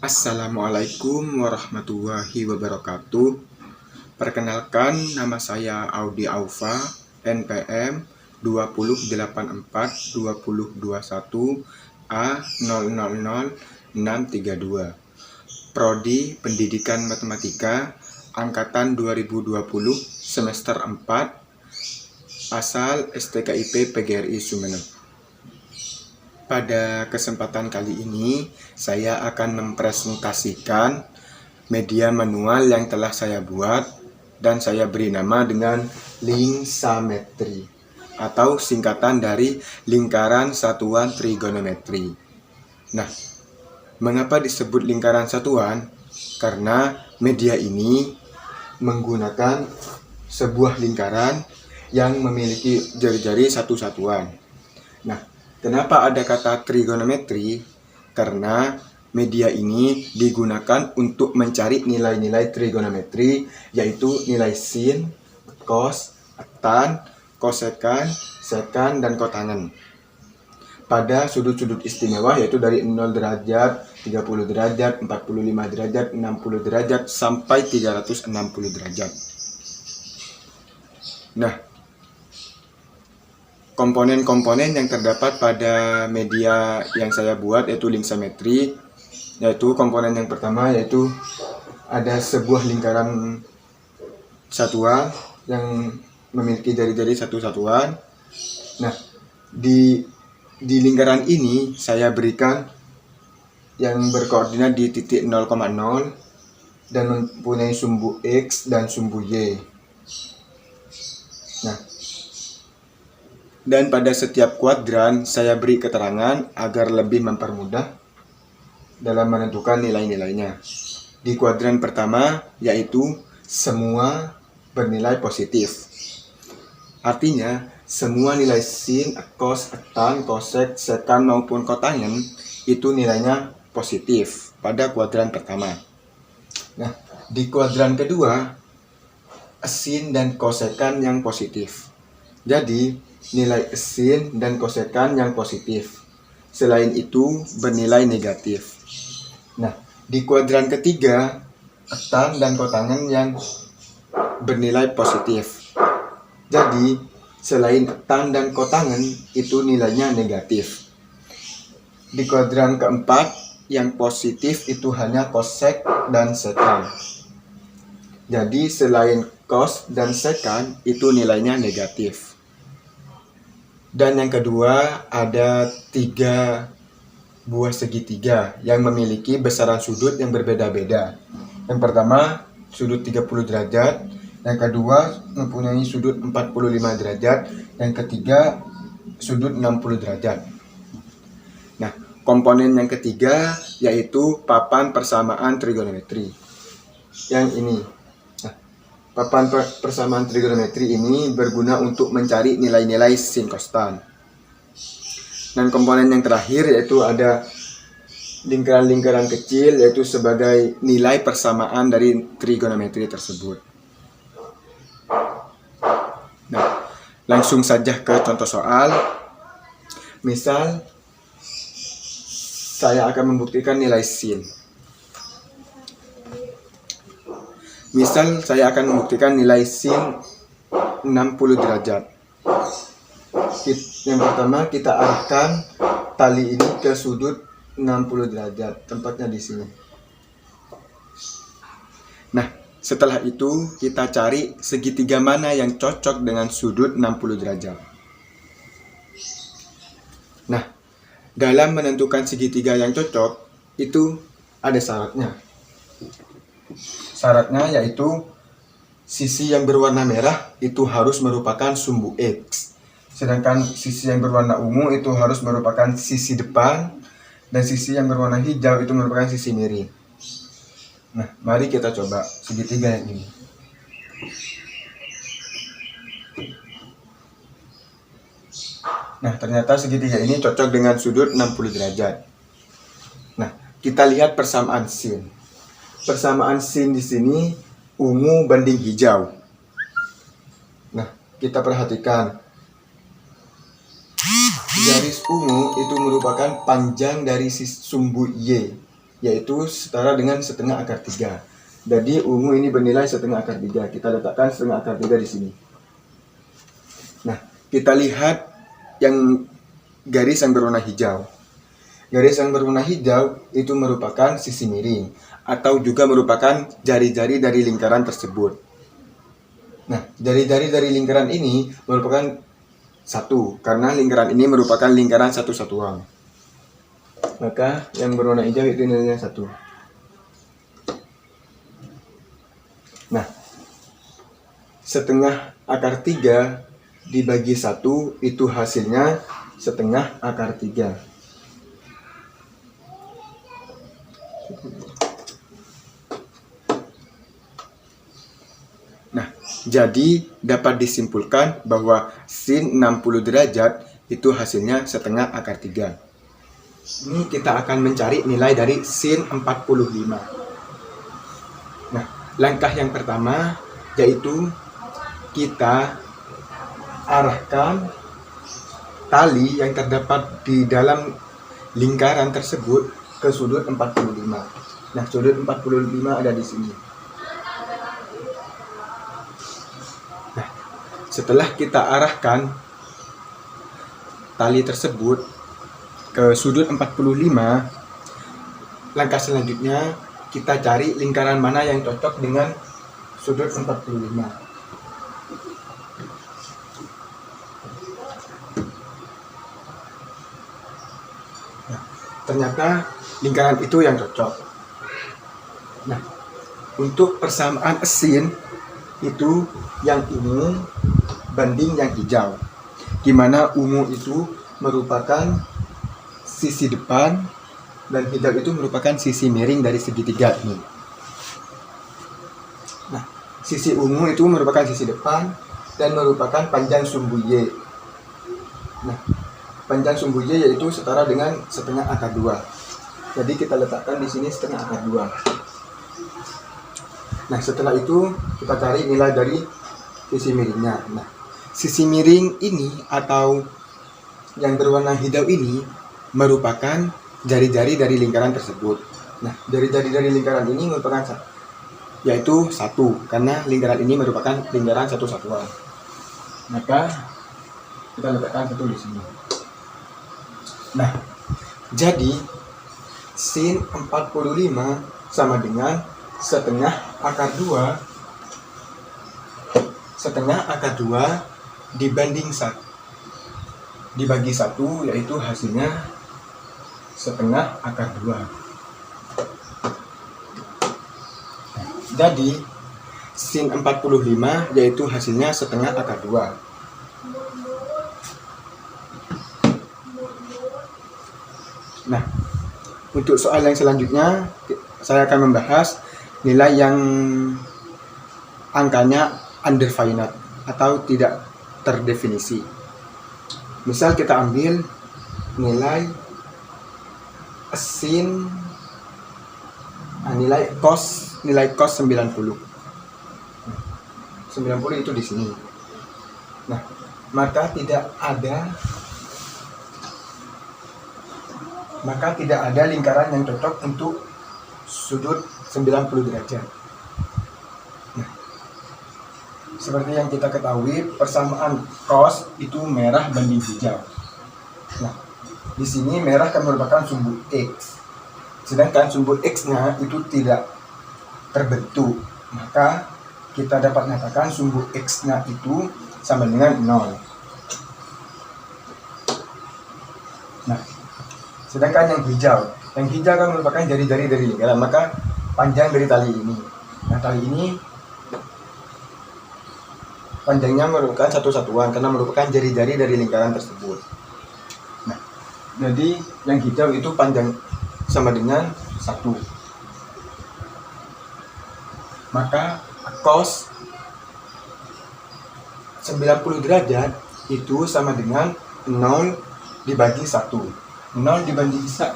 Assalamualaikum warahmatullahi wabarakatuh. Perkenalkan, nama saya Audi Aufa, NPM 2084221 A000632, Prodi Pendidikan Matematika Angkatan 2020 Semester 4, Asal STKIP PGRI Sumeneb. Pada kesempatan kali ini, saya akan mempresentasikan media manual yang telah saya buat dan saya beri nama dengan lingsametri atau singkatan dari lingkaran satuan trigonometri. Nah, mengapa disebut lingkaran satuan? Karena media ini menggunakan sebuah lingkaran yang memiliki jari-jari satu satuan. Nah, kenapa ada kata trigonometri? Karena media ini digunakan untuk mencari nilai-nilai trigonometri, yaitu nilai sin, cos, tan, kosekan, sekan, dan kotangen. Pada sudut-sudut istimewa, yaitu dari 0 derajat, 30 derajat, 45 derajat, 60 derajat, sampai 360 derajat. Nah, komponen-komponen yang terdapat pada media yang saya buat yaitu lingsametri, yaitu komponen yang pertama yaitu ada sebuah lingkaran satuan yang memiliki jari-jari satu satuan. Nah, di lingkaran ini saya berikan yang berkoordinat di titik 0,0 dan mempunyai sumbu X dan sumbu Y. Nah, dan pada setiap kuadran saya beri keterangan agar lebih mempermudah dalam menentukan nilai-nilainya. Di kuadran pertama yaitu semua bernilai positif. Artinya semua nilai sin, cos, tan, kosek, sekan maupun kotangen itu nilainya positif pada kuadran pertama. Nah, di kuadran kedua sin dan kosekan yang positif. Jadi nilai sin dan kosekan yang positif. Selain itu bernilai negatif. Nah, di kuadran ketiga tan dan kotangen yang bernilai positif. Jadi selain tan dan kotangen itu nilainya negatif. Di kuadran keempat yang positif itu hanya kosek dan sekan. Jadi selain cos dan sekan itu nilainya negatif. Dan yang kedua ada 3 buah segitiga yang memiliki besaran sudut yang berbeda-beda. Yang pertama sudut 30 derajat, yang kedua mempunyai sudut 45 derajat, yang ketiga sudut 60 derajat. Nah, komponen yang ketiga yaitu papan persamaan trigonometri. Yang ini. Papan persamaan trigonometri ini berguna untuk mencari nilai-nilai sin, cos, tan. Dan komponen yang terakhir yaitu ada lingkaran-lingkaran kecil, yaitu sebagai nilai persamaan dari trigonometri tersebut. Nah, langsung saja ke contoh soal. Misal, saya akan membuktikan nilai sin. Misal saya akan membuktikan nilai sin 60 derajat. Yang pertama kita arahkan tali ini ke sudut 60 derajat, tempatnya di sini. Nah, setelah itu kita cari segitiga mana yang cocok dengan sudut 60 derajat. Nah, dalam menentukan segitiga yang cocok itu ada syaratnya. Syaratnya yaitu sisi yang berwarna merah itu harus merupakan sumbu X. Sedangkan sisi yang berwarna ungu itu harus merupakan sisi depan, dan sisi yang berwarna hijau itu merupakan sisi miring. Nah, mari kita coba segitiga yang ini. Nah, ternyata segitiga ini cocok dengan sudut 60 derajat. Nah, kita lihat persamaan sin. Persamaan sin di sini ungu banding hijau. Nah, kita perhatikan. Garis ungu itu merupakan panjang dari sumbu Y, yaitu setara dengan setengah akar 3. Jadi ungu ini bernilai setengah akar 3. Kita letakkan setengah akar 3 di sini. Nah, kita lihat yang garis yang berwarna hijau. Garis yang berwarna hijau itu merupakan sisi miring, atau juga merupakan jari-jari dari lingkaran tersebut. Nah, jari-jari dari lingkaran ini merupakan satu, karena lingkaran ini merupakan lingkaran satu satuan. Maka yang berwarna hijau itu nilainya 1. Nah, setengah akar 3 dibagi 1 itu hasilnya setengah akar 3. Nah, jadi dapat disimpulkan bahwa sin 60 derajat itu hasilnya setengah akar 3. Ini kita akan mencari nilai dari sin 45. Nah, langkah yang pertama yaitu kita arahkan tali yang terdapat di dalam lingkaran tersebut ke sudut 45. Nah, sudut 45 ada di sini. Nah, setelah kita arahkan tali tersebut ke sudut 45, langkah selanjutnya kita cari lingkaran mana yang cocok dengan sudut 45. Ternyata lingkaran itu yang cocok. Nah, untuk persamaan sin itu yang ungu banding yang hijau, dimana ungu itu merupakan sisi depan dan hijau itu merupakan sisi miring dari segitiga ini. Nah, sisi ungu itu merupakan sisi depan dan merupakan panjang sumbu Y. Nah, panjang sumbu Y yaitu setara dengan setengah akar 2. Jadi kita letakkan di sini setengah akar 2. Nah, setelah itu kita cari nilai dari sisi miringnya. Nah, sisi miring ini atau yang berwarna hijau ini merupakan jari-jari dari lingkaran tersebut. Nah, jari-jari dari lingkaran ini merupakan yaitu 1, karena lingkaran ini merupakan lingkaran satu satuan. Maka kita letakkan 1 di sini. Nah, jadi sin 45 sama dengan setengah akar 2 dibanding 1 dibagi 1, yaitu hasilnya setengah akar 2. Jadi sin 45 yaitu hasilnya setengah akar 2. Nah, untuk soal yang selanjutnya saya akan membahas nilai yang angkanya undefinite atau tidak terdefinisi. Misal kita ambil nilai sin nilai cos 90. 90 itu di sini. Nah, maka tidak ada lingkaran yang cocok untuk sudut 90 derajat. Nah, seperti yang kita ketahui, persamaan cos itu merah banding hijau. Nah, di sini merah kan merupakan sumbu X. Sedangkan sumbu X-nya itu tidak terbentuk. Maka kita dapat mengatakan sumbu X-nya itu sama dengan 0. Nah, sedangkan yang hijau Yang hijau kan merupakan jari-jari dari lingkaran, maka panjang dari tali ini. Nah, tali ini panjangnya merupakan satu satuan karena merupakan jari-jari dari lingkaran tersebut. Nah, jadi yang hijau itu panjang sama dengan 1. Maka cos 90 derajat itu sama dengan 0 dibagi 1. 0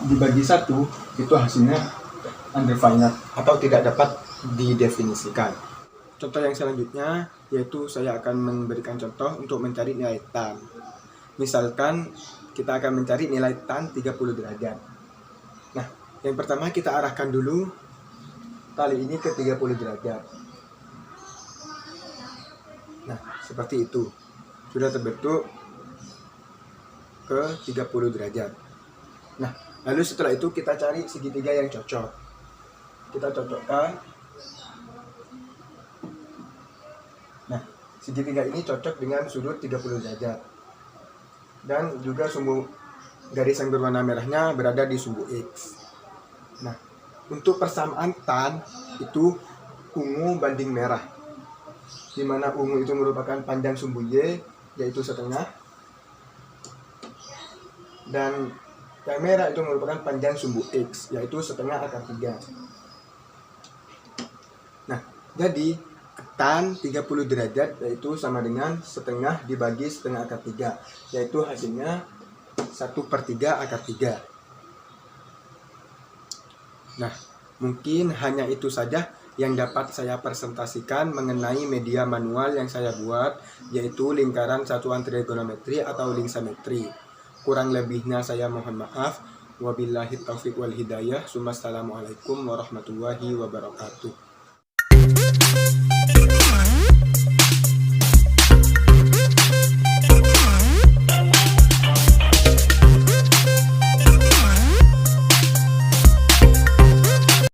dibagi 1 itu hasilnya undefined atau tidak dapat didefinisikan. Contoh yang selanjutnya yaitu saya akan memberikan contoh untuk mencari nilai tan. Misalkan kita akan mencari nilai tan 30 derajat. Nah, yang pertama kita arahkan dulu tali ini ke 30 derajat. Nah, seperti itu. Sudah terbentuk ke 30 derajat. Nah, lalu setelah itu kita cari segitiga yang cocok. Kita cocokkan. Nah, segitiga ini cocok dengan sudut 30 derajat. Dan juga sumbu garis yang berwarna merahnya berada di sumbu X. Nah, untuk persamaan tan itu ungu banding merah, di mana ungu itu merupakan panjang sumbu Y, yaitu setengah, dan yang merah itu merupakan panjang sumbu X, yaitu setengah akar 3. Nah, jadi tan 30 derajat yaitu sama dengan setengah dibagi setengah akar 3, yaitu hasilnya 1/3 akar 3. Nah, mungkin hanya itu saja yang dapat saya presentasikan mengenai media manual yang saya buat, yaitu lingkaran satuan trigonometri atau lingsametri. Kurang lebihnya saya mohon maaf. Wabillahi taufiq wal hidayah. Assalamualaikum warahmatullahi wabarakatuh.